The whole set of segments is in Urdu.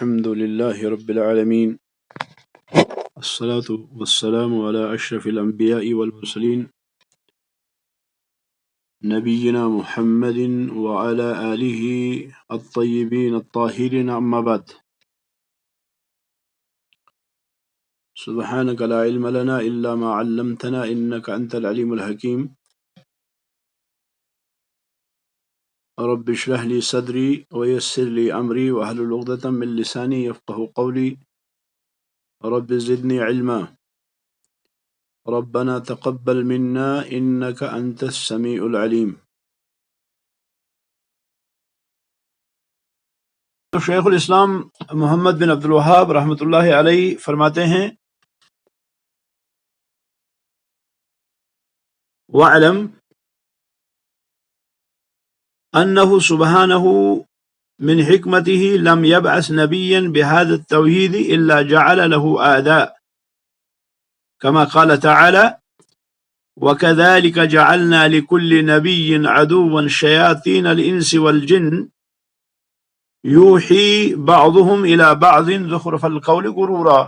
الحمد لله رب العالمين الصلاة والسلام على أشرف الأنبياء والمرسلين نبينا محمد وعلى آله الطيبين الطاهرين أما بعد سبحانك لا علم لنا إلا ما علمتنا إنك أنت العليم الحكيم رب اشرح لي صدري ويسر لي أمري واحلل عقدة من لساني يفقهوا قولي رب زدني علما ربنا تقبل منا إنك أنت السميع العليم. تو شیخ الاسلام محمد بن عبد الوہاب رحمۃ اللہ علیہ فرماتے ہیں وَاعْلَمْ أَنَّهُ سُبْحَانَهُ من حكمته لم يبعث نبيا بهذا التوحيد إلا جعل له أعداء كما قال تعالى وكذلك جعلنا لكل نبي عدوا شياطين الإنس والجن يوحي بعضهم إلى بعض زخرف القول غرورا.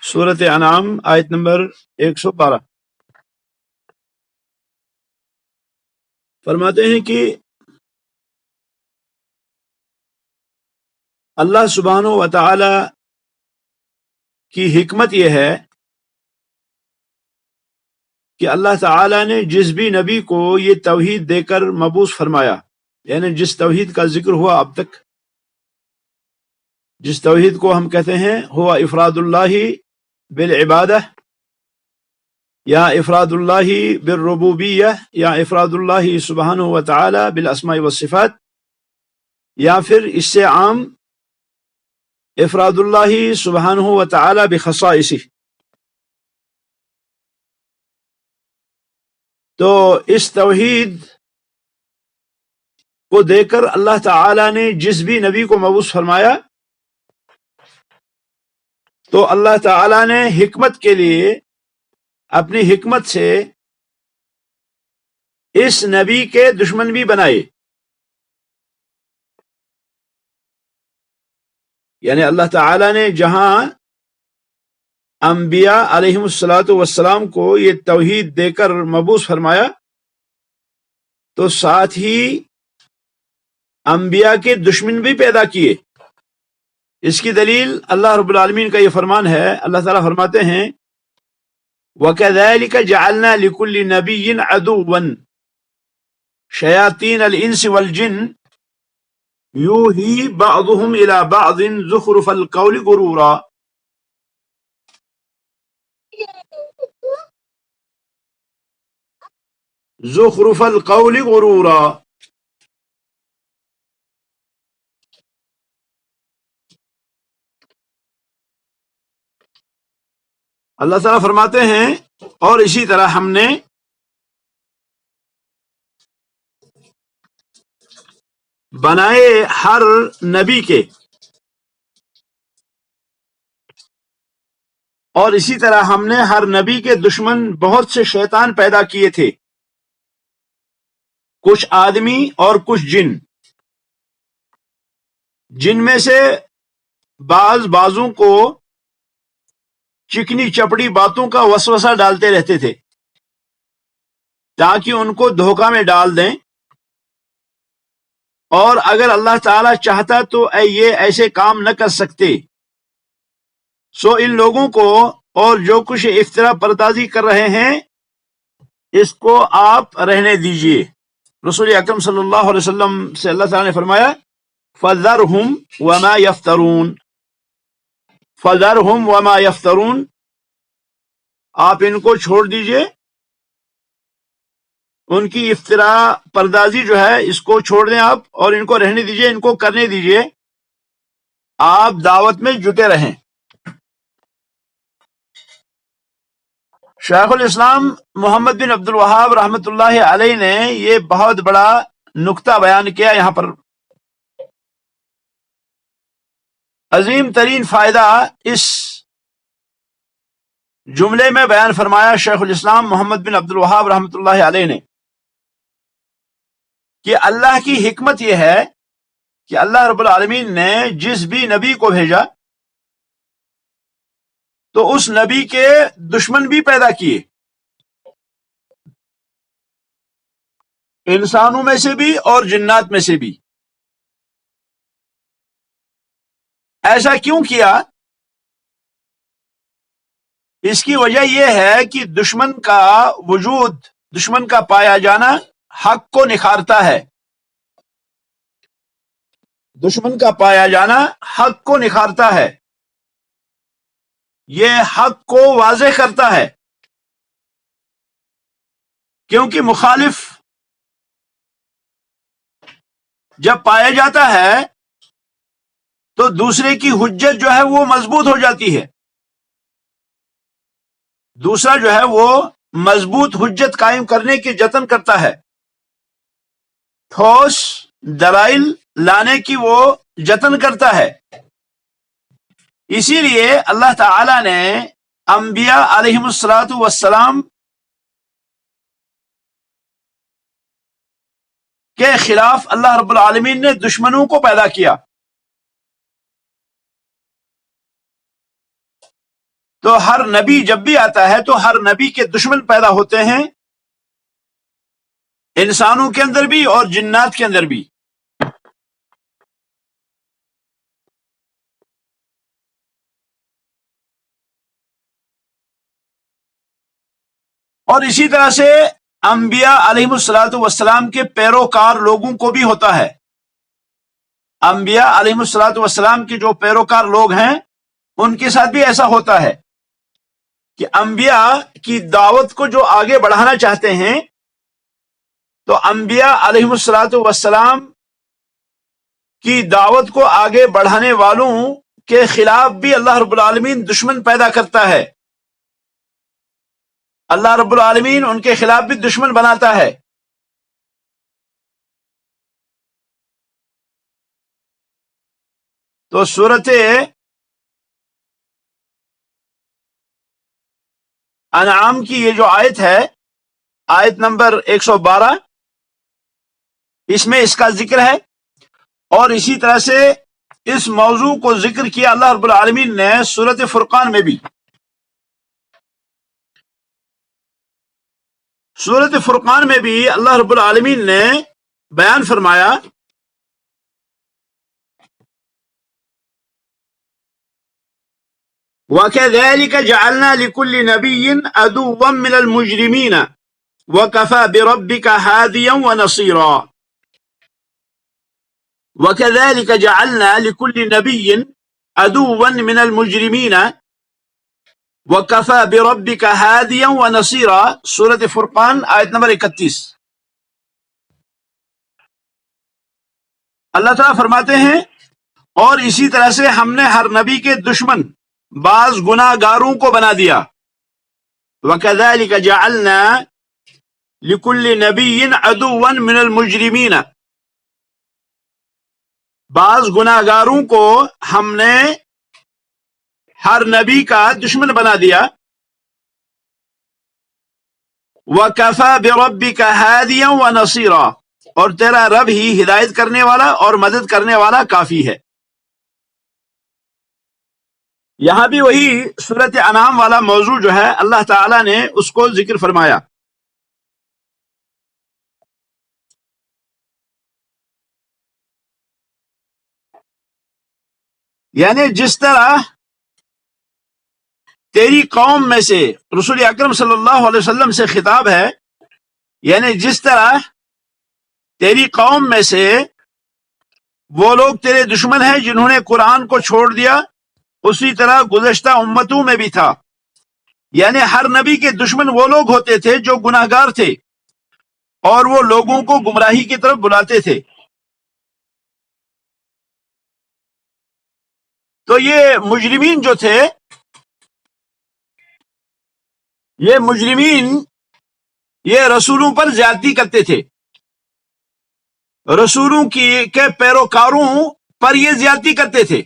سورۃ انعام آیت نمبر 112. فرماتے ہیں کہ اللہ سبحانہ و تعالی کی حکمت یہ ہے کہ اللہ تعالی نے جس بھی نبی کو یہ توحید دے کر مبعوث فرمایا، یعنی جس توحید کا ذکر ہوا اب تک، جس توحید کو ہم کہتے ہیں ہوا افراد اللہ بالعبادہ یا افراد اللہ بالربوبیہ یا افراد اللہ سبحانہ و تعالی بالاسماء والصفات، یا پھر اس سے عام افراد اللہ سبحانہ و تعالی بخصائصہ. تو اس توحید کو دے کر اللہ تعالی نے جس بھی نبی کو مبعوث فرمایا تو اللہ تعالی نے حکمت کے لیے اپنی حکمت سے اس نبی کے دشمن بھی بنائے. یعنی اللہ تعالی نے جہاں انبیاء علیہم السلام کو یہ توحید دے کر مبعوث فرمایا تو ساتھ ہی انبیاء کے دشمن بھی پیدا کیے. اس کی دلیل اللہ رب العالمین کا یہ فرمان ہے. اللہ تعالیٰ فرماتے ہیں وَكَذَلِكَ جَعَلْنَا لِكُلِّ نَبِيٍّ عَدُوًّا شَيَاطِينَ الْإِنسِ وَالْجِنِّ يُوحِي بَعْضُهُمْ إِلَى بَعْضٍ زُخْرُفَ الْقَوْلِ غُرُورًا. زخرف القول غرورا. اللہ تعالیٰ فرماتے ہیں اور اسی طرح ہم نے بنائے ہر نبی کے، اور اسی طرح ہم نے ہر نبی کے دشمن بہت سے شیطان پیدا کیے تھے، کچھ آدمی اور کچھ جن. جن میں سے بعضوں کو چکنی چپڑی باتوں کا وسوسہ ڈالتے رہتے تھے تاکہ ان کو دھوکہ میں ڈال دیں، اور اگر اللہ تعالی چاہتا تو یہ ایسے کام نہ کر سکتے. سو ان لوگوں کو اور جو کچھ افطرا پردازی کر رہے ہیں اس کو آپ رہنے دیجئے. رسول اکرم صلی اللہ علیہ وسلم سے اللہ تعالی نے فرمایا فَذَرْهُمْ وَمَا يَفْتَرُونَ. فَذَرْهُمْ وَمَا يَفْتَرُونَ، آپ ان کو چھوڑ دیجئے، ان کی افطرا پردازی جو ہے اس کو چھوڑ دیں آپ، اور ان کو رہنے دیجئے، ان کو کرنے دیجئے، آپ دعوت میں جٹے رہیں. شیخ الاسلام محمد بن عبد الوہاب رحمۃ اللہ علیہ نے یہ بہت بڑا نکتہ بیان کیا. یہاں پر عظیم ترین فائدہ اس جملے میں بیان فرمایا شیخ الاسلام محمد بن عبد الوہاب رحمۃ اللہ علیہ نے کہ اللہ کی حکمت یہ ہے کہ اللہ رب العالمین نے جس بھی نبی کو بھیجا تو اس نبی کے دشمن بھی پیدا کیے، انسانوں میں سے بھی اور جنات میں سے بھی۔ ایسا کیوں کیا؟ اس کی وجہ یہ ہے کہ دشمن کا وجود، دشمن کا پایا جانا حق کو نکھارتا ہے، دشمن کا پایا جانا حق کو نکھارتا ہے، یہ حق کو واضح کرتا ہے، کیونکہ مخالف جب پایا جاتا ہے تو دوسرے کی حجت جو ہے وہ مضبوط ہو جاتی ہے، دوسرا جو ہے وہ مضبوط حجت قائم کرنے کی جتن کرتا ہے، ٹھوس دلائل لانے کی وہ جتن کرتا ہے۔ اسی لیے اللہ تعالی نے انبیاء علیہم الصلاۃ والسلام کے خلاف اللہ رب العالمین نے دشمنوں کو پیدا کیا۔ تو ہر نبی جب بھی آتا ہے تو ہر نبی کے دشمن پیدا ہوتے ہیں، انسانوں کے اندر بھی اور جنات کے اندر بھی۔ اور اسی طرح سے انبیاء علیہم الصلاۃ والسلام کے پیروکار لوگوں کو بھی ہوتا ہے، انبیاء علیہم الصلاۃ والسلام کے جو پیروکار لوگ ہیں ان کے ساتھ بھی ایسا ہوتا ہے کہ انبیاء کی دعوت کو جو آگے بڑھانا چاہتے ہیں تو انبیاء علیہم الصلاۃ والسلام کی دعوت کو آگے بڑھانے والوں کے خلاف بھی اللہ رب العالمین دشمن پیدا کرتا ہے، اللہ رب العالمین ان کے خلاف بھی دشمن بناتا ہے۔ تو سورۃ انعام کی یہ جو آیت ہے، آیت نمبر 112، اس میں اس کا ذکر ہے، اور اسی طرح سے اس موضوع کو ذکر کیا اللہ رب العالمین نے سورۃ فرقان میں بھی۔ سورۃ فرقان میں بھی اللہ رب العالمین نے بیان فرمایا وَكَذَلِكَ جَعَلْنَا لِكُلِّ نَبِيٍّ عَدُوًّا مِّنَ الْمُجْرِمِينَ وَكَفَى بِرَبِّكَ هَادِيًا وَنَصِيرًا۔ وَكَذَلِكَ جَعَلْنَا لِكُلِّ نَبِيٍّ عَدُوًّا مِّنَ الْمُجْرِمِينَ وَكَفَى بِرَبِّكَ هَادِيًا وَنَصِيرًا، سورۃ فرقان آیت نمبر 31۔ اللہ تعالیٰ فرماتے ہیں اور اسی طرح سے ہم نے ہر نبی کے دشمن بعض گناہ گاروں کو بنا دیا۔ وَكَذَلِكَ جَعَلْنَا لِكُلِّ نَبِيٍّ عَدُوًّا مِّنَ الْمُجْرِمِينَ، بعض گناہ گاروں کو ہم نے ہر نبی کا دشمن بنا دیا۔ وَكَفَى بِرَبِّكَ هَادِيًا وَنَصِيرًا، اور تیرا رب ہی ہدایت کرنے والا اور مدد کرنے والا کافی ہے۔ یہاں بھی وہی سورۃ انعام والا موضوع جو ہے اللہ تعالی نے اس کو ذکر فرمایا۔ یعنی جس طرح تیری قوم میں سے رسول اکرم صلی اللہ علیہ وسلم سے خطاب ہے، یعنی جس طرح تیری قوم میں سے وہ لوگ تیرے دشمن ہیں جنہوں نے قرآن کو چھوڑ دیا، اسی طرح گزشتہ امتوں میں بھی تھا۔ یعنی ہر نبی کے دشمن وہ لوگ ہوتے تھے جو گناہ گار تھے اور وہ لوگوں کو گمراہی کی طرف بلاتے تھے۔ تو یہ مجرمین جو تھے، یہ مجرمین یہ رسولوں پر زیادتی کرتے تھے، رسولوں کے پیروکاروں پر یہ زیادتی کرتے تھے،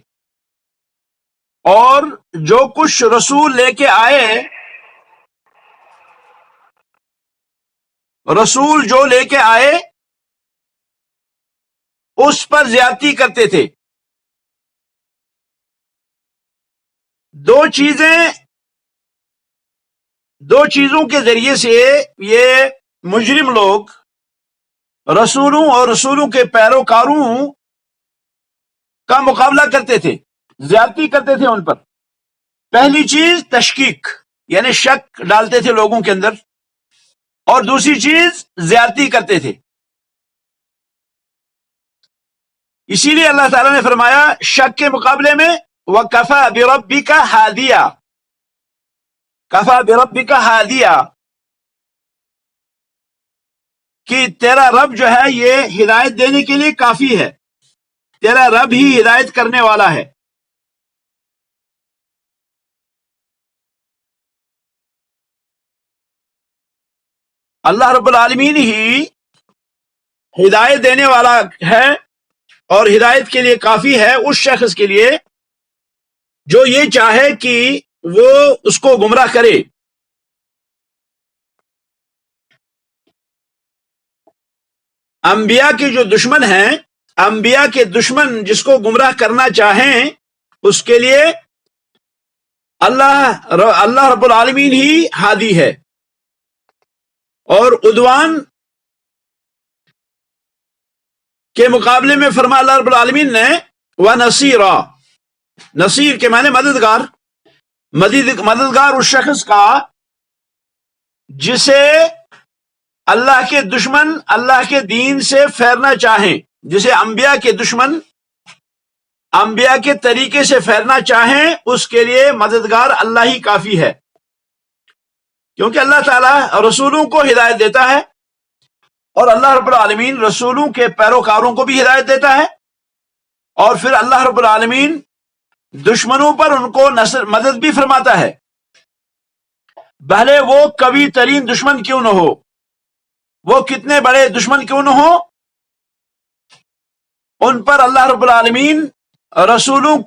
اور جو کچھ رسول لے کے آئے، رسول جو لے کے آئے اس پر زیادتی کرتے تھے. دو چیزوں کے ذریعے سے یہ مجرم لوگ رسولوں اور رسولوں کے پیروکاروں کا مقابلہ کرتے تھے، زیادتی کرتے تھے ان پر. پہلی چیز تشکیک، یعنی شک ڈالتے تھے لوگوں کے اندر، اور دوسری چیز زیادتی کرتے تھے. اسی لیے اللہ تعالیٰ نے فرمایا شک کے مقابلے میں وَكَفَى بِرَبِّكَ هَادِيًا، کفا بربک ہادیا، کہ تیرا رب جو ہے یہ ہدایت دینے کے لیے کافی ہے، تیرا رب ہی ہدایت کرنے والا ہے. اللہ رب العالمین ہی ہدایت دینے والا ہے، اور ہدایت کے لیے کافی ہے اس شخص کے لیے جو یہ چاہے کہ وہ اس کو گمراہ کرے. انبیاء کے جو دشمن ہیں، انبیاء کے دشمن جس کو گمراہ کرنا چاہیں اس کے لیے اللہ رب العالمین ہی ہادی ہے. اور عدوان کے مقابلے میں فرما اللہ رب العالمین نے وَنَصِيرًا، نصیر کے معنی مددگار، مددگار اس شخص کا جسے اللہ کے دشمن اللہ کے دین سے پھیرنا چاہیں، جسے انبیاء کے دشمن انبیاء کے طریقے سے پھیرنا چاہیں اس کے لیے مددگار اللہ ہی کافی ہے. کیونکہ اللہ تعالیٰ رسولوں کو ہدایت دیتا ہے، اور اللہ رب العالمین رسولوں کے پیروکاروں کو بھی ہدایت دیتا ہے، اور پھر اللہ رب العالمین دشمنوں پر ان کو مدد بھی فرماتا ہے، بھلے وہ قوی ترین دشمن کیوں نہ ہو، وہ کتنے بڑے دشمن کیوں نہ ہو، ان پر اللہ رب العالمین رسولوں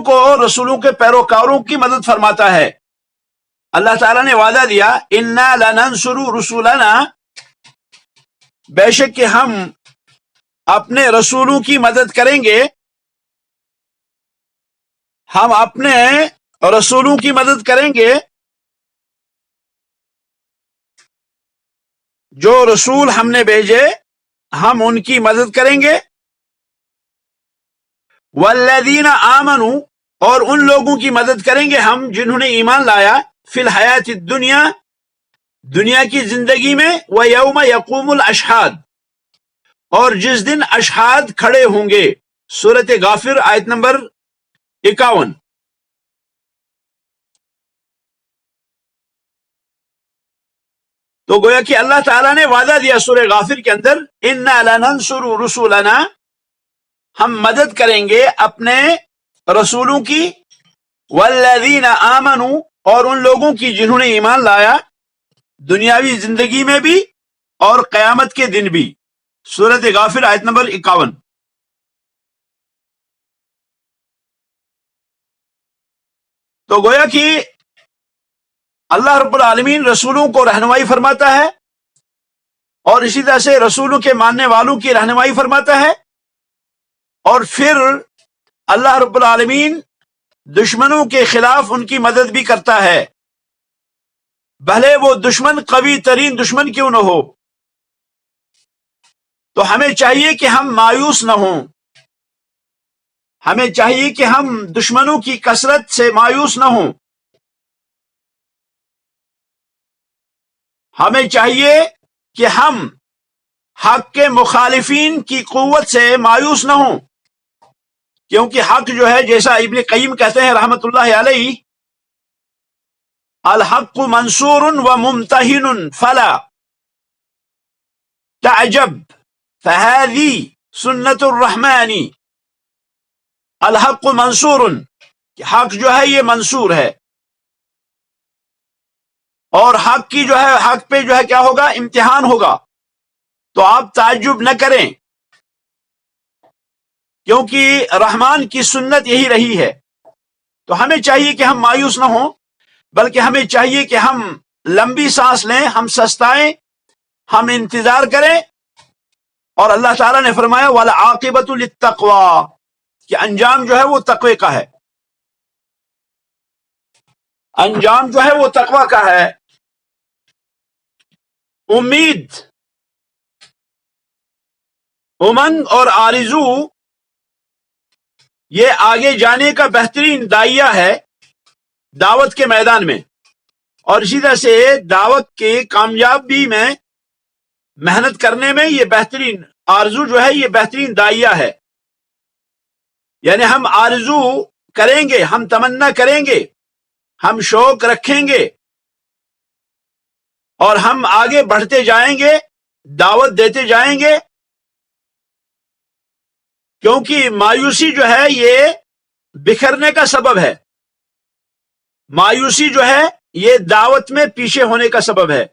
کو، رسولوں کے پیروکاروں کی مدد فرماتا ہے. اللہ تعالیٰ نے وعدہ دیا اِنَّا لَنَنْصُرُ رُسُولَنَا، بے شک کہ ہم اپنے رسولوں کی مدد کریں گے، ہم اپنے رسولوں کی مدد کریں گے، جو رسول ہم نے بھیجے ہم ان کی مدد کریں گے. وَالَّذِينَ آمَنُوا، اور ان لوگوں کی مدد کریں گے ہم جنہوں نے ایمان لایا، فی الحیات الدنیا، دنیا کی زندگی میں، وَيَوْمَ يَقُومُ الْأَشْهَادُ، اور جس دن اشہاد کھڑے ہوں گے. سورۃ غافر آیت نمبر 51. تو گویا کہ اللہ تعالیٰ نے وعدہ دیا سورہ غافر کے اندر اِنَّا لَنَنْصُرُ رُسُولَنَا، ہم مدد کریں گے اپنے رسولوں کی، وَالَّذِينَ آمَنُوا، اور ان لوگوں کی جنہوں نے ایمان لایا، دنیاوی زندگی میں بھی اور قیامت کے دن بھی. سورۃ غافر آیت نمبر 51. تو گویا کہ اللہ رب العالمین رسولوں کو رہنمائی فرماتا ہے، اور اسی طرح سے رسولوں کے ماننے والوں کی رہنمائی فرماتا ہے، اور پھر اللہ رب العالمین دشمنوں کے خلاف ان کی مدد بھی کرتا ہے، بھلے وہ دشمن قوی ترین دشمن کیوں نہ ہو. تو ہمیں چاہیے کہ ہم مایوس نہ ہوں، ہمیں چاہیے کہ ہم دشمنوں کی کثرت سے مایوس نہ ہوں، ہمیں چاہیے کہ ہم حق کے مخالفین کی قوت سے مایوس نہ ہوں، کیونکہ حق جو ہے، جیسا ابن قیم کہتے ہیں رحمت اللہ علیہ، الحق منصور وممتحن فلا تعجب فهذه سنت الرحمن. الحق منصور، حق جو ہے یہ منصور ہے، اور حق کی جو ہے، حق پہ جو ہے کیا ہوگا، امتحان ہوگا. تو آپ تعجب نہ کریں، کیونکہ رحمان کی سنت یہی رہی ہے. تو ہمیں چاہیے کہ ہم مایوس نہ ہوں، بلکہ ہمیں چاہیے کہ ہم لمبی سانس لیں، ہم سستائیں، ہم انتظار کریں، اور اللہ تعالیٰ نے فرمایا وَالْعَاقِبَةُ لِلتَّقْوَىٰ کہ انجام جو ہے وہ تقوی کا ہے، انجام جو ہے وہ تقوی کا ہے۔ امید، امنگ اور آرزو یہ آگے جانے کا بہترین داعیہ ہے دعوت کے میدان میں، اور اسی طرح سے دعوت کے کامیابی میں محنت کرنے میں یہ بہترین آرزو جو ہے یہ بہترین داعیہ ہے۔ یعنی ہم آرزو کریں گے، ہم تمنا کریں گے، ہم شوق رکھیں گے اور ہم آگے بڑھتے جائیں گے، دعوت دیتے جائیں گے، کیونکہ مایوسی جو ہے یہ بکھرنے کا سبب ہے، مایوسی جو ہے یہ دعوت میں پیچھے ہونے کا سبب ہے۔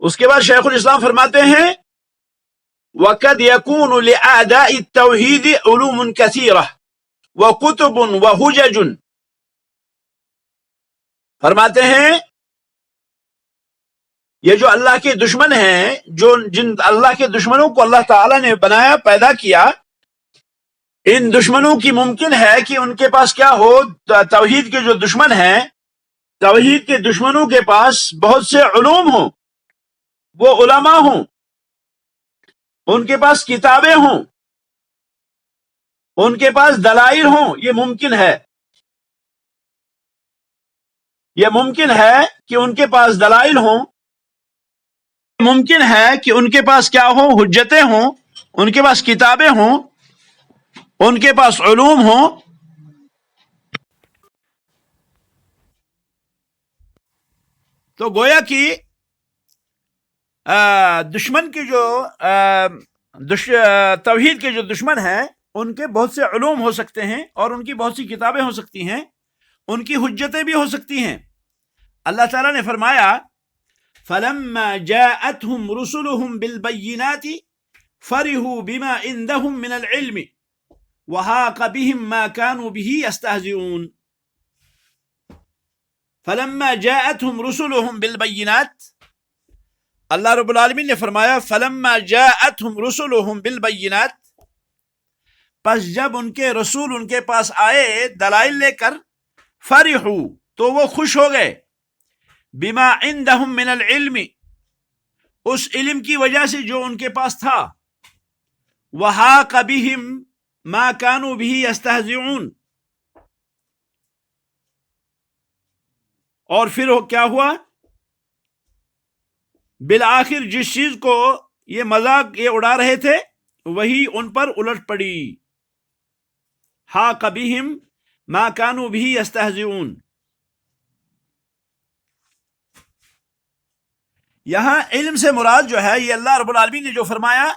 اس کے بعد شیخ الاسلام فرماتے ہیں وَقَدْ يَكُونُ لِأَعْدَاءِ التَّوْحِيدِ عُلُومٌ كَثِيرَةٌ وَكُتُبٌ وَحُجَجٌ، فرماتے ہیں یہ جو اللہ کے دشمن ہیں، جن اللہ کے دشمنوں کو اللہ تعالیٰ نے بنایا، پیدا کیا، ان دشمنوں کی ممکن ہے کہ ان کے پاس کیا ہو، توحید کے جو دشمن ہیں، توحید کے دشمنوں کے پاس بہت سے علوم ہوں، وہ علماء ہوں، ان کے پاس کتابیں ہوں، ان کے پاس دلائل ہوں، یہ ممکن ہے، یہ ممکن ہے کہ ان کے پاس دلائل ہوں، ممکن ہے کہ ان کے پاس کیا ہو، حجتیں ہوں، ان کے پاس کتابیں ہوں، ان کے پاس علوم ہوں۔ تو گویا کہ دشمن کے جو توحید کے جو دشمن ہیں ان کے بہت سے علوم ہو سکتے ہیں اور ان کی بہت سی کتابیں ہو سکتی ہیں، ان کی حجتیں بھی ہو سکتی ہیں۔ اللہ تعالیٰ نے فرمایا فَلَمَّا جَاءَتْهُمْ رُسُلُهُمْ بِالْبَيِّنَاتِ فَرِحُوا بِمَا عِندَهُمْ مِنَ الْعِلْمِ وَحَاقَ بِهِمْ مَا كَانُوا بِهِ يَسْتَهْزِئُونَ۔ فَلَمَّا جَاءَتْهُمْ رُسُلُهُمْ بِالْبَيِّنَاتِ، اللہ رب العالمین نے فرمایا فَلَمَّا جَاءَتْهُمْ رُسُلُهُمْ بِالْبَيِّنَاتِ، پس جب ان کے رسول ان کے پاس آئے دلائل لے کر، فرحوا تو وہ خوش ہو گئے، بما عندهم من العلم اس علم کی وجہ سے جو ان کے پاس تھا، وحاق بهم ما كانوا به يستهزئون، اور پھر کیا ہوا، بالآخر جس چیز کو یہ مذاق یہ اڑا رہے تھے وہی ان پر الٹ پڑی، حاق بهم ما كانوا به يستهزئون۔ یہاں علم سے مراد جو ہے یہ اللہ رب العالمین نے جو فرمایا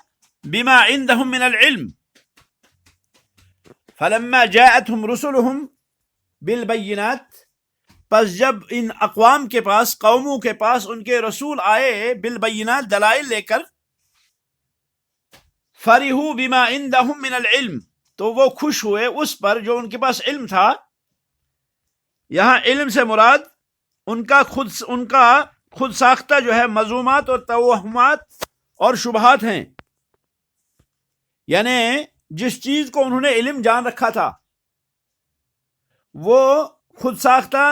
بما عندهم من العلم، فلما جاءتهم رسلهم بالبينات، پس جب ان اقوام کے پاس، قوموں کے پاس ان کے رسول آئے بالبینات دلائل لے کر، فرحوا بما عندهم من العلم تو وہ خوش ہوئے اس پر جو ان کے پاس علم تھا۔ یہاں علم سے مراد ان کا خود ساختہ جو ہے مذمومات اور توہمات اور شبہات ہیں، یعنی جس چیز کو انہوں نے علم جان رکھا تھا وہ خود ساختہ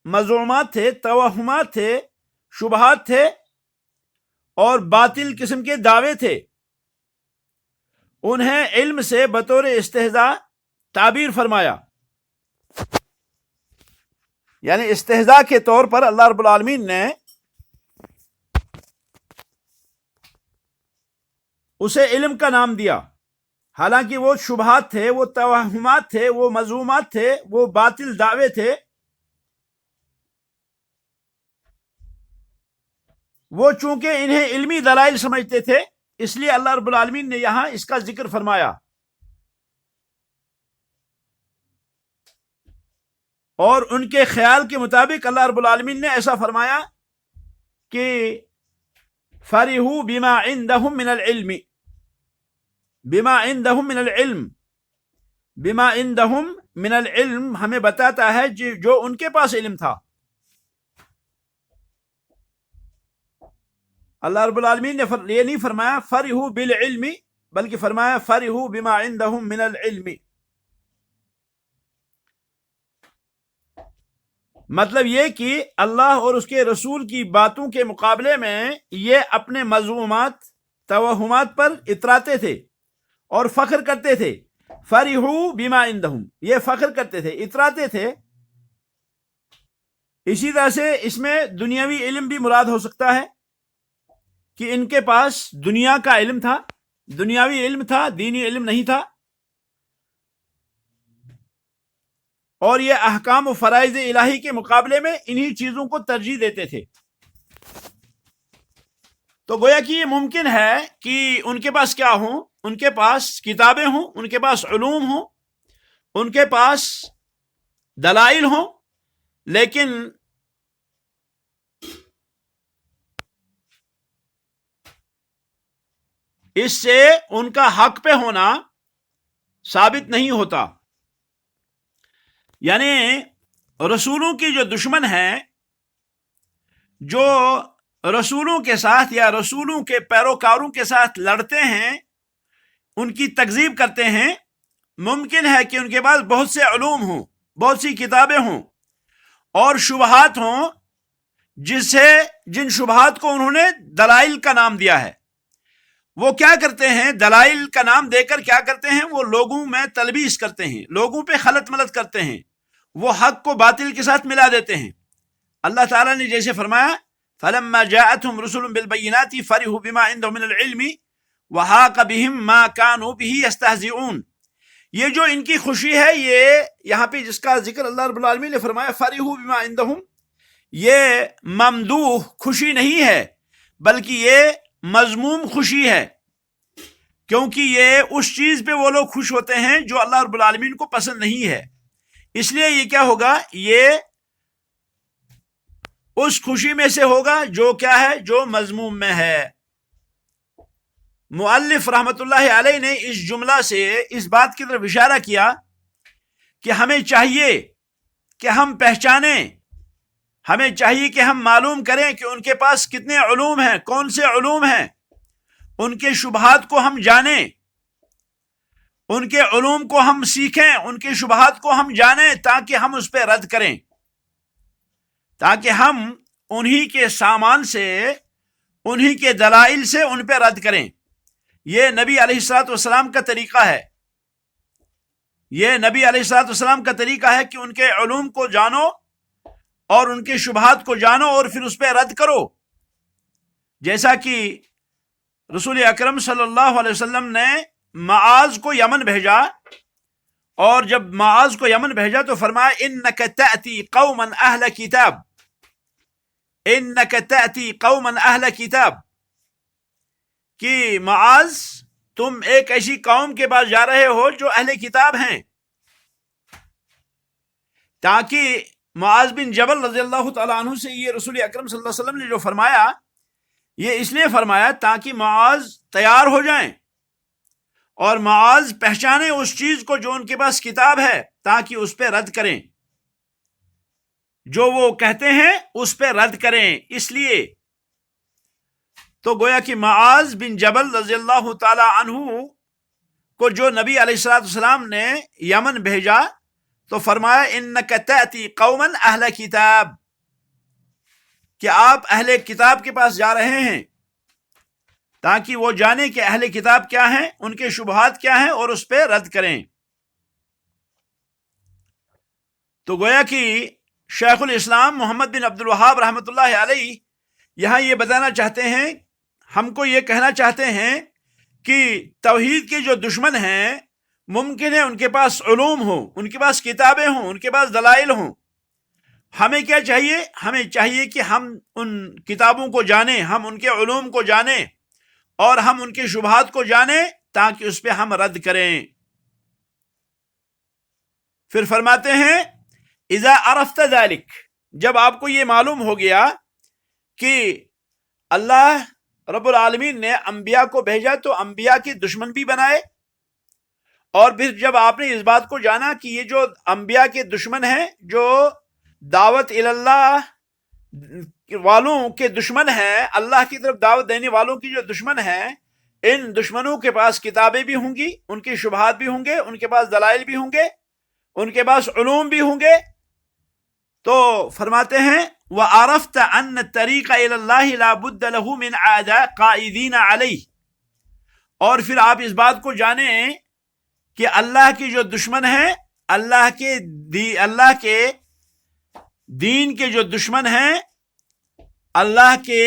مذمومات تھے، توہمات تھے، شبہات تھے اور باطل قسم کے دعوے تھے، انہیں علم سے بطور استہزاء تعبیر فرمایا، یعنی استہزاء کے طور پر اللہ رب العالمین نے اسے علم کا نام دیا، حالانکہ وہ شبہات تھے، وہ توہمات تھے، وہ مذمومات تھے، وہ باطل دعوے تھے، وہ چونکہ انہیں علمی دلائل سمجھتے تھے اس لیے اللہ رب العالمین نے یہاں اس کا ذکر فرمایا، اور ان کے خیال کے مطابق اللہ رب العالمین نے ایسا فرمایا کہ فرحوا بما عندهم من العلم، بما عندهم من العلم، بما عندهم من العلم ہمیں بتاتا ہے جو ان کے پاس علم تھا، اللہ رب العالمین نے یہ نہیں فرمایا فرحوا بالعلم، بلکہ فرمایا فرحوا بما عندهم من العلم. مطلب یہ کہ اللہ اور اس کے رسول کی باتوں کے مقابلے میں یہ اپنے مذمومات توہمات پر اتراتے تھے اور فخر کرتے تھے. فرحوا بما عندهم، یہ فخر کرتے تھے، اتراتے تھے. اسی طرح سے اس میں دنیاوی علم بھی مراد ہو سکتا ہے کہ ان کے پاس دنیا کا علم تھا، دنیاوی علم تھا، دینی علم نہیں تھا، اور یہ احکام و فرائض الہی کے مقابلے میں انہی چیزوں کو ترجیح دیتے تھے. تو گویا کہ یہ ممکن ہے کہ ان کے پاس کیا ہوں، ان کے پاس کتابیں ہوں، ان کے پاس علوم ہوں، ان کے پاس دلائل ہوں، لیکن اس سے ان کا حق پہ ہونا ثابت نہیں ہوتا. یعنی رسولوں کی جو دشمن ہیں، جو رسولوں کے ساتھ یا رسولوں کے پیروکاروں کے ساتھ لڑتے ہیں، ان کی تکذیب کرتے ہیں، ممکن ہے کہ ان کے پاس بہت سے علوم ہوں، بہت سی کتابیں ہوں اور شبہات ہوں، جن شبہات کو انہوں نے دلائل کا نام دیا ہے. وہ کیا کرتے ہیں؟ دلائل کا نام دے کر کیا کرتے ہیں؟ وہ لوگوں میں تلبیس کرتے ہیں، لوگوں پہ خلط ملط کرتے ہیں، وہ حق کو باطل کے ساتھ ملا دیتے ہیں. اللہ تعالیٰ نے جیسے فرمایا فَلَمَّا جَاءَتْهُمْ رُسُلٌ بِالْبَيِّنَاتِ فَرِحُوا بِمَا عِندَهُم مِّنَ الْعِلْمِ وَحَاقَ بِهِم مَّا كَانُوا بِهِ يَسْتَهْزِئُونَ. یہ جو ان کی خوشی ہے، یہ یہاں پہ جس کا ذکر اللہ رب العالمین نے فرمایا فَرِحُوا بِمَا عِندَهُم، یہ ممدوح خوشی نہیں ہے بلکہ یہ مذموم خوشی ہے، کیونکہ یہ اس چیز پہ وہ لوگ خوش ہوتے ہیں جو اللہ رب العالمین کو پسند نہیں ہے. اس لیے یہ کیا ہوگا؟ یہ اس خوشی میں سے ہوگا جو کیا ہے؟ جو مذموم میں ہے. مؤلف رحمت اللہ علیہ نے اس جملہ سے اس بات کی طرف اشارہ کیا کہ ہمیں چاہیے کہ ہم پہچانیں، ہمیں چاہیے کہ ہم معلوم کریں کہ ان کے پاس کتنے علوم ہیں، کون سے علوم ہیں، ان کے شبہات کو ہم جانیں، ان کے علوم کو ہم سیکھیں، ان کے شبہات کو ہم جانیں تاکہ ہم اس پہ رد کریں، تاکہ ہم انہی کے سامان سے، انہی کے دلائل سے ان پہ رد کریں. یہ نبی علیہ الصلوۃ والسلام کا طریقہ ہے، یہ نبی علیہ الصلوۃ والسلام کا طریقہ ہے کہ ان کے علوم کو جانو اور ان کے شبہات کو جانو اور پھر اس پہ رد کرو. جیسا کہ رسول اکرم صلی اللہ علیہ وسلم نے معاذ کو یمن بھیجا، اور جب معاذ کو یمن بھیجا تو فرمایا انک تأتی قوما اہل کتاب، انک تأتی قوما اہل کتاب، کہ معاذ تم ایک ایسی قوم کے پاس جا رہے ہو جو اہل کتاب ہیں. تاکہ معاذ بن جبل رضی اللہ تعالیٰ عنہ سے یہ رسول اکرم صلی اللہ علیہ وسلم نے جو فرمایا، یہ اس لیے فرمایا تاکہ معاذ تیار ہو جائیں اور معاذ پہچانے اس چیز کو جو ان کے پاس کتاب ہے، تاکہ اس پہ رد کریں، جو وہ کہتے ہیں اس پہ رد کریں. اس لیے تو گویا کہ معاذ بن جبل رضی اللہ تعالی عنہ کو جو نبی علیہ الصلوۃ والسلام نے یمن بھیجا تو فرمایا انک تأتی قوما اہل کتاب، کہ آپ اہل کتاب کے پاس جا رہے ہیں تاکہ وہ جانے کہ اہل کتاب کیا ہیں، ان کے شبہات کیا ہیں اور اس پہ رد کریں. تو گویا کہ شیخ الاسلام محمد بن عبد الوہاب رحمۃ اللہ علیہ یہاں یہ بتانا چاہتے ہیں، ہم کو یہ کہنا چاہتے ہیں کہ توحید کے جو دشمن ہیں، ممکن ہے ان کے پاس علوم ہوں، ان کے پاس کتابیں ہوں، ان کے پاس دلائل ہوں. ہمیں کیا چاہیے؟ ہمیں چاہیے کہ ہم ان کتابوں کو جانیں، ہم ان کے علوم کو جانیں اور ہم ان کے شبہات کو جانیں تاکہ اس پہ ہم رد کریں. پھر فرماتے ہیں اذا عرفت ذلک، جب آپ کو یہ معلوم ہو گیا کہ اللہ رب العالمین نے انبیاء کو بھیجا تو انبیاء کے دشمن بھی بنائے، اور پھر جب آپ نے اس بات کو جانا کہ یہ جو انبیاء کے دشمن ہیں، جو دعوت اللہ والوں کے دشمن ہیں، اللہ کی طرف دعوت دینے والوں کی جو دشمن ہیں، ان دشمنوں کے پاس کتابیں بھی ہوں گی، ان کی شبہات بھی ہوں گے، ان کے پاس دلائل بھی ہوں گے، ان کے پاس علوم بھی ہوں گے. تو فرماتے ہیں وَعَرَفْتَ أَنَّ الطَّرِيقَ إِلَى اللَّهِ لَا بُدَّ لَهُ مِنْ عَادَةٍ قَائِدِينَ عَلَيْهِ. اور پھر آپ اس بات کو جانیں کہ اللہ کی جو دشمن ہیں، اللہ کے دین کے جو دشمن ہیں، اللہ کے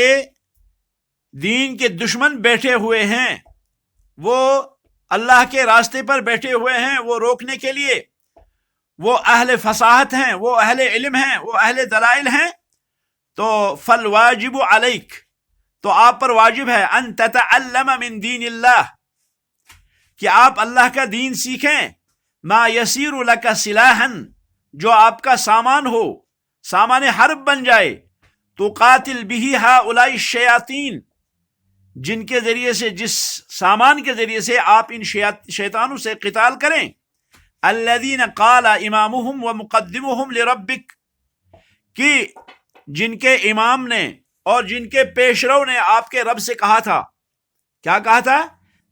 دین کے دشمن بیٹھے ہوئے ہیں، وہ اللہ کے راستے پر بیٹھے ہوئے ہیں، وہ روکنے کے لیے. وہ اہل فصاحت ہیں، وہ اہل علم ہیں، وہ اہل دلائل ہیں. تو فالواجب علیک، تو آپ پر واجب ہے ان تتعلم من دین اللہ، کہ آپ اللہ کا دین سیکھیں. ما یسیر لک سلاحا، جو آپ کا سامان ہو، سامان حرب بن جائے. تو قاتل بھی ہؤلاء الشیاطین، جن کے ذریعے سے، جس سامان کے ذریعے سے آپ ان شیطانوں سے قتال کریں. الذین قال امامہم ومقدمہم لربک، کہ جن کے امام نے اور جن کے پیشرو نے آپ کے رب سے کہا تھا. کیا کہا تھا؟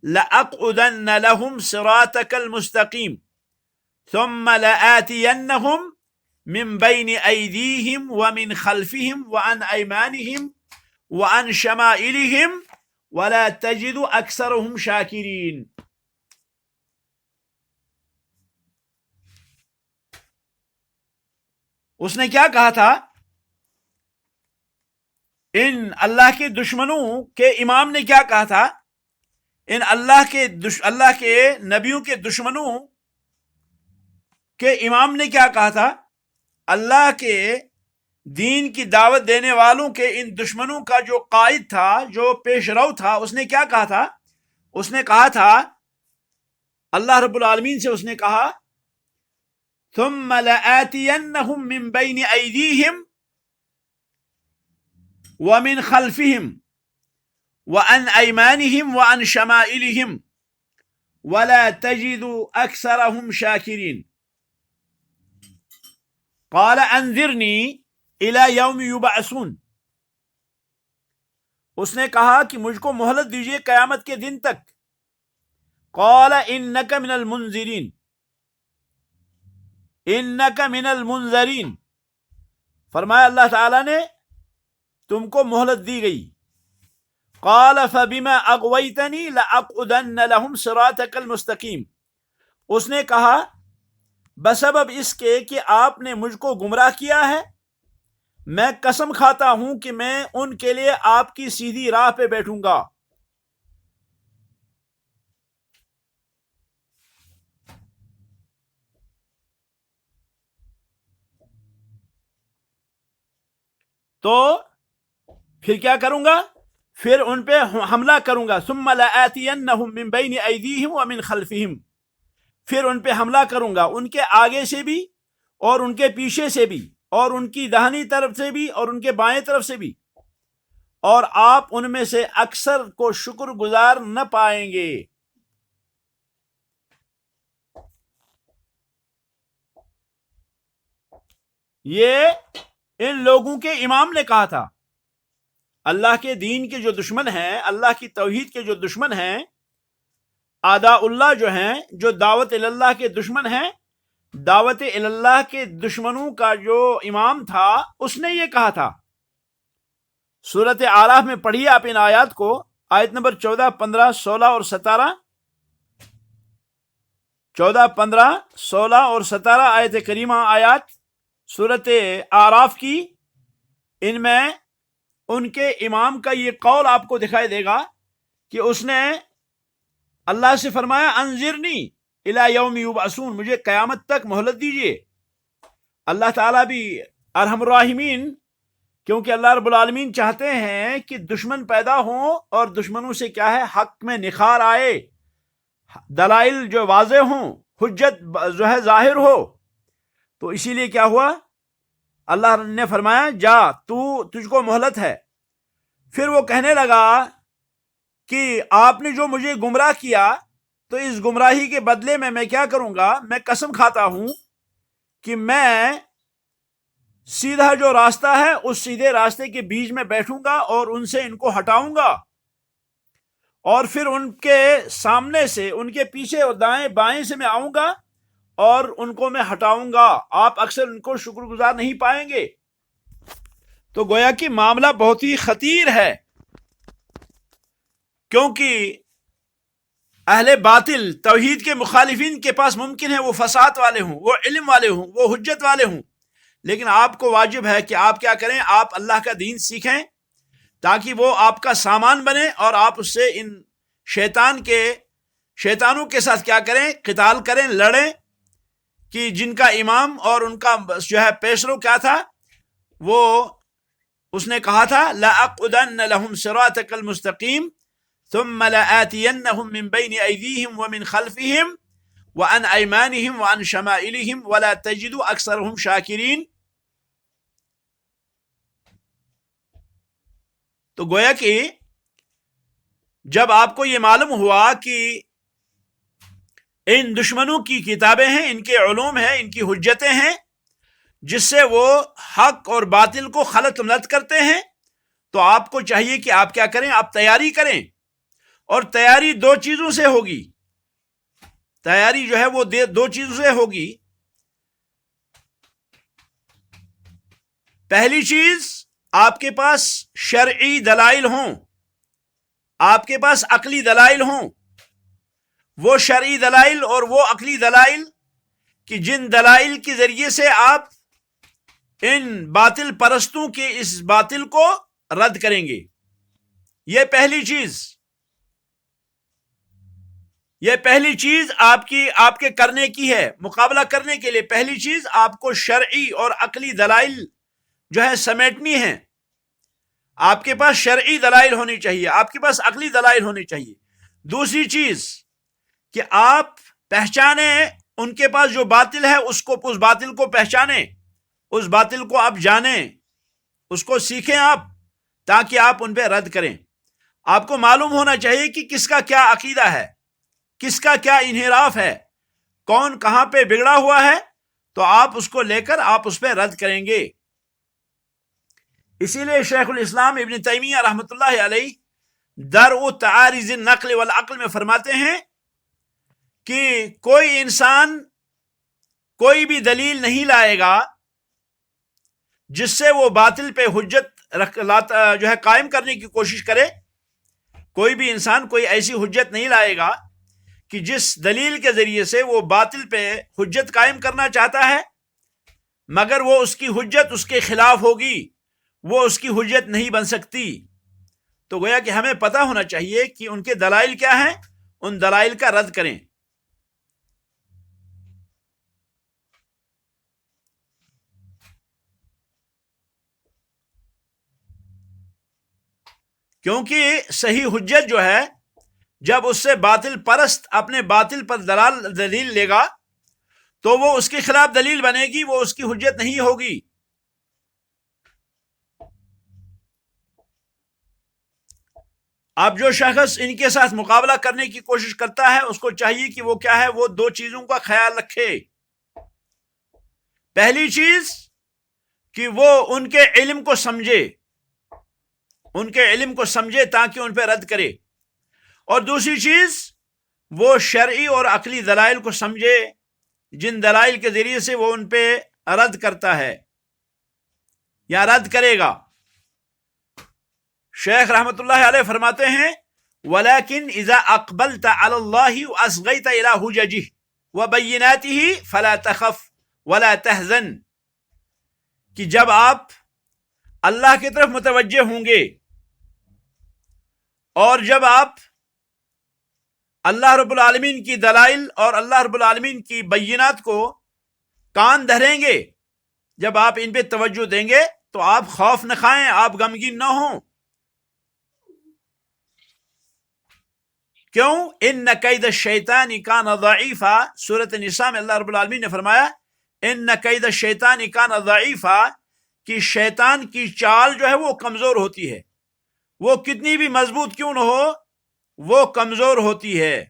لَأَقْعُدَنَّ لَهُمْ صِرَاطَكَ الْمُسْتَقِيمَ ثُمَّ لَآتِيَنَّهُمْ مِنْ بَيْنِ أَيْدِيهِمْ وَمِنْ خَلْفِهِمْ وَعَنْ أَيْمَانِهِمْ وَعَنْ شَمَائِلِهِمْ وَلَا تَجِدُ أَكْثَرَهُمْ شَاكِرِينَ. اس نے کیا کہا تھا؟ ان اللہ کے دشمنوں کے امام نے کیا کہا تھا؟ ان اللہ کے نبیوں کے دشمنوں کے امام نے کیا کہا تھا؟ اللہ کے دین کی دعوت دینے والوں کے ان دشمنوں کا جو قائد تھا، جو پیش رو تھا، اس نے کیا کہا تھا؟ اس نے کہا تھا، اللہ رب العالمین سے اس نے کہا ثم لآتینہم من بین ایدیہم ومن خلفہم وعن ایمانہم وعن شمائلہم ولا تجد اکثرہم شاکرین. قال انذرنی الی یوم یبعثون، اس نے کہا کہ مجھ کو مہلت دیجئے قیامت کے دن تک. قال انک من المنذرین، انک من المنذرین، فرمایا اللہ تعالیٰ نے تم کو مہلت دی گئی. قال فبما اغویتنی لاقعدن لهم صراطک المستقیم، اس نے کہا بسبب اس کے کہ آپ نے مجھ کو گمراہ کیا ہے، میں قسم کھاتا ہوں کہ میں ان کے لیے آپ کی سیدھی راہ پہ بیٹھوں گا. تو پھر کیا کروں گا؟ پھر ان پہ حملہ کروں گا. ثم لآتینہم من بین ایدیہم ومن خلفہم، پھر ان پہ حملہ کروں گا، ان کے آگے سے بھی اور ان کے پیچھے سے بھی، اور ان کی داہنی طرف سے بھی اور ان کے بائیں طرف سے بھی، اور آپ ان میں سے اکثر کو شکر گزار نہ پائیں گے. یہ ان لوگوں کے امام نے کہا تھا. اللہ کے دین کے جو دشمن ہیں، اللہ کی توحید کے جو دشمن ہیں، اعداء اللہ جو ہیں، جو دعوت اللہ کے دشمن ہیں، دعوت اللہ کے دشمنوں کا جو امام تھا، اس نے یہ کہا تھا. سورۃ اعراف میں پڑھیے آپ ان آیات کو، آیت نمبر 14، 15، 16 اور 17. 14، 15، 16 اور 17 آیت کریمہ آیات سورۃ اعراف کی. ان میں ان کے امام کا یہ قول آپ کو دکھائی دے گا کہ اس نے اللہ سے فرمایا انذرنی الی یوم یبعثون، مجھے قیامت تک مہلت دیجیے. اللہ تعالیٰ بھی ارحم الراحمین، کیونکہ اللہ رب العالمین چاہتے ہیں کہ دشمن پیدا ہوں اور دشمنوں سے کیا ہے، حق میں نکھار آئے، دلائل جو واضح ہوں، حجت جو ہے ظاہر ہو. تو اسی لیے کیا ہوا، اللہ نے فرمایا جا تجھ کو مہلت ہے. پھر وہ کہنے لگا کہ آپ نے جو مجھے گمراہ کیا، تو اس گمراہی کے بدلے میں کیا کروں گا، میں قسم کھاتا ہوں کہ میں سیدھا جو راستہ ہے اس سیدھے راستے کے بیچ میں بیٹھوں گا اور ان سے ان کو ہٹاؤں گا، اور پھر ان کے سامنے سے، ان کے پیچھے اور دائیں بائیں سے میں آؤں گا اور ان کو میں ہٹاؤں گا۔ آپ اکثر ان کو شکر گزار نہیں پائیں گے۔ تو گویا کہ معاملہ بہت ہی خطیر ہے، کیونکہ اہل باطل، توحید کے مخالفین کے پاس ممکن ہے وہ فساد والے ہوں، وہ علم والے ہوں، وہ حجت والے ہوں، لیکن آپ کو واجب ہے کہ آپ کیا کریں؟ آپ اللہ کا دین سیکھیں تاکہ وہ آپ کا سامان بنے، اور آپ اس سے ان شیطانوں کے ساتھ کیا کریں؟ قتال کریں، لڑیں، کہ جن کا امام اور ان کا جو ہے پیشرو کیا تھا؟ وہ اس نے کہا تھا لَأَقْعُدَنَّ لَهُمْ صِرَاطَكَ الْمُسْتَقِيمَ ثُمَّ لَآتِيَنَّهُمْ مِنْ بَيْنِ أَيْدِيهِمْ وَمِنْ خَلْفِهِمْ وَعَنْ أَيْمَانِهِمْ وَعَنْ شَمَائِلِهِمْ وَلَا تَجِدُ أَكْثَرَهُمْ شَاكِرِينَ۔ تو گویا کہ جب آپ کو یہ معلوم ہوا کہ ان دشمنوں کی کتابیں ہیں، ان کے علوم ہیں، ان کی حجتیں ہیں، جس سے وہ حق اور باطل کو خلط ملط کرتے ہیں، تو آپ کو چاہیے کہ آپ کیا کریں؟ آپ تیاری کریں، اور تیاری دو چیزوں سے ہوگی۔ تیاری جو ہے وہ دو چیزوں سے ہوگی۔ پہلی چیز، آپ کے پاس شرعی دلائل ہوں، آپ کے پاس عقلی دلائل ہوں۔ وہ شرعی دلائل اور وہ عقلی دلائل کہ جن دلائل کے ذریعے سے آپ ان باطل پرستوں کے اس باطل کو رد کریں گے۔ یہ پہلی چیز آپ کے کرنے کی ہے۔ مقابلہ کرنے کے لیے پہلی چیز آپ کو شرعی اور عقلی دلائل جو ہے سمیٹنی ہے۔ آپ کے پاس شرعی دلائل ہونی چاہیے، آپ کے پاس عقلی دلائل ہونی چاہیے۔ دوسری چیز کہ آپ پہچانیں ان کے پاس جو باطل ہے، اس باطل کو پہچانیں، اس باطل کو آپ جانیں، اس کو سیکھیں آپ، تاکہ آپ ان پہ رد کریں۔ آپ کو معلوم ہونا چاہیے کہ کس کا کیا عقیدہ ہے، کس کا کیا انحراف ہے، کون کہاں پہ بگڑا ہوا ہے، تو آپ اس کو لے کر آپ اس پہ رد کریں گے۔ اسی لیے شیخ الاسلام ابن تیمیہ رحمۃ اللہ علیہ درء تعارض النقل والعقل میں فرماتے ہیں کہ کوئی انسان کوئی بھی دلیل نہیں لائے گا جس سے وہ باطل پہ حجت جو ہے قائم کرنے کی کوشش کرے۔ کوئی بھی انسان کوئی ایسی حجت نہیں لائے گا کہ جس دلیل کے ذریعے سے وہ باطل پہ حجت قائم کرنا چاہتا ہے، مگر وہ اس کی حجت اس کے خلاف ہوگی، وہ اس کی حجت نہیں بن سکتی۔ تو گویا کہ ہمیں پتہ ہونا چاہیے کہ ان کے دلائل کیا ہیں، ان دلائل کا رد کریں۔ کیونکہ صحیح حجت جو ہے، جب اس سے باطل پرست اپنے باطل پر دلیل لے گا تو وہ اس کے خلاف دلیل بنے گی، وہ اس کی حجت نہیں ہوگی۔ اب جو شخص ان کے ساتھ مقابلہ کرنے کی کوشش کرتا ہے، اس کو چاہیے کہ وہ کیا ہے؟ وہ دو چیزوں کا خیال رکھے۔ پہلی چیز کہ وہ ان کے علم کو سمجھے، ان کے علم کو سمجھے تاکہ ان پہ رد کرے، اور دوسری چیز وہ شرعی اور عقلی دلائل کو سمجھے جن دلائل کے ذریعے سے وہ ان پہ رد کرتا ہے یا رد کرے گا۔ شیخ رحمت اللہ علیہ فرماتے ہیں وَلَكِنْ إِذَا أَقْبَلْتَ عَلَى اللَّهِ وَأَصْغَيْتَ إِلَى حُجَجِهِ وَبَيِّنَاتِهِ فَلَا تَخَفْ وَلَا تَحْزَنْ، کہ جب آپ اللہ کی طرف متوجہ ہوں گے اور جب آپ اللہ رب العالمین کی دلائل اور اللہ رب العالمین کی بینات کو کان دھریں گے، جب آپ ان پہ توجہ دیں گے تو آپ خوف نہ کھائیں، آپ غمگین نہ ہوں۔ کیوں؟ ان کید الشیطان کان ضعیفا، سورۃ النساء میں اللہ رب العالمین نے فرمایا ان کید الشیطان کان ضعیفا، کہ شیطان کی چال جو ہے وہ کمزور ہوتی ہے، وہ کتنی بھی مضبوط کیوں نہ ہو وہ کمزور ہوتی ہے۔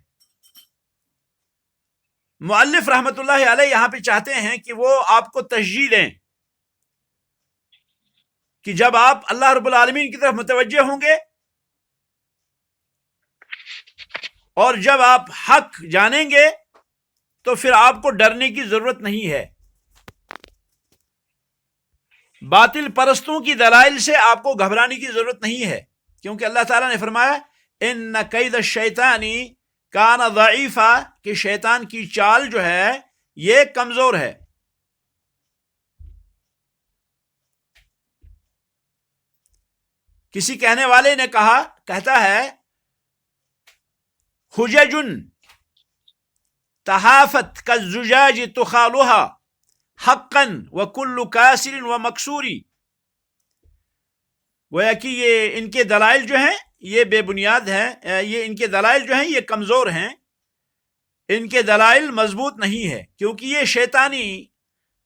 مؤلف رحمت اللہ علیہ یہاں پہ چاہتے ہیں کہ وہ آپ کو تشجیع دیں کہ جب آپ اللہ رب العالمین کی طرف متوجہ ہوں گے اور جب آپ حق جانیں گے تو پھر آپ کو ڈرنے کی ضرورت نہیں ہے. باطل پرستوں کی دلائل سے آپ کو گھبرانے کی ضرورت نہیں ہے، کیونکہ اللہ تعالیٰ نے فرمایا ان کید الشیطان کان ضعیفا، کہ شیطان کی چال جو ہے یہ کمزور ہے. کسی کہنے والے نے کہتا ہے حجج تحافت کالزجاج تخالها حقا وکل کاسر ومکسوری. گویا کہ یہ ان کے دلائل جو ہیں یہ بے بنیاد ہیں، یہ ان کے دلائل جو ہیں یہ کمزور ہیں، ان کے دلائل مضبوط نہیں ہے، کیونکہ یہ شیطانی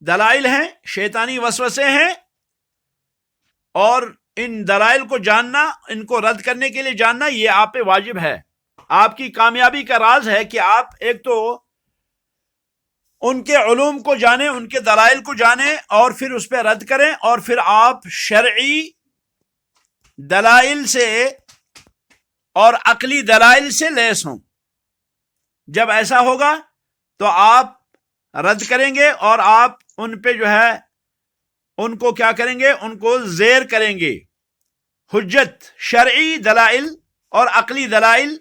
دلائل ہیں، شیطانی وسوسے ہیں، اور ان دلائل کو جاننا، ان کو رد کرنے کے لیے جاننا یہ آپ پہ واجب ہے. آپ کی کامیابی کا راز ہے کہ آپ ایک تو ان کے علوم کو جانیں، ان کے دلائل کو جانیں اور پھر اس پہ رد کریں، اور پھر آپ شرعی دلائل سے اور عقلی دلائل سے لیس ہوں. جب ایسا ہوگا تو آپ رد کریں گے اور آپ ان پہ جو ہے ان کو کیا کریں گے، ان کو زیر کریں گے. حجت شرعی دلائل اور عقلی دلائل،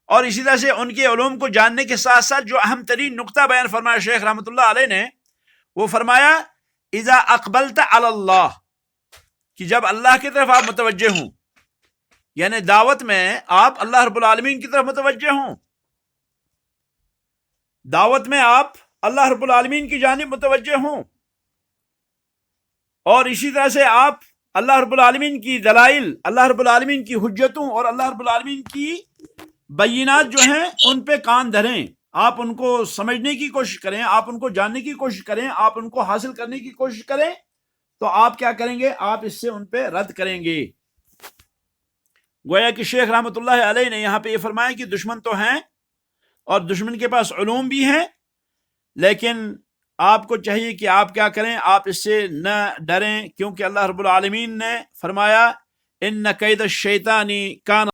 اور اسی طرح سے ان کے علوم کو جاننے کے ساتھ ساتھ جو اہم ترین نقطہ بیان فرمایا شیخ رحمۃ اللہ علیہ نے، وہ فرمایا اذا اقبلت علی اللہ، کہ جب اللہ کی طرف آپ متوجہ ہوں، یعنی دعوت میں آپ اللہ رب العالمین کی طرف متوجہ ہوں، دعوت میں آپ اللہ رب العالمین کی جانب متوجہ ہوں، اور اسی طرح سے آپ اللہ رب العالمین کی دلائل، اللہ رب العالمین کی حجتوں اور اللہ رب العالمین کی بینات جو ہیں ان پہ کان دھریں، آپ ان کو سمجھنے کی کوشش کریں، آپ ان کو جاننے کی کوشش کریں، آپ ان کو حاصل کرنے کی کوشش کریں، تو آپ کیا کریں گے، آپ اس سے ان پہ رد کریں گے. گویا کہ شیخ رحمۃ اللہ علیہ نے یہاں پہ یہ فرمایا کہ دشمن تو ہیں اور دشمن کے پاس علوم بھی ہیں، لیکن آپ کو چاہیے کہ آپ کیا کریں، آپ اس سے نہ ڈریں، کیونکہ اللہ رب العالمین نے فرمایا ان کید الشیطان کان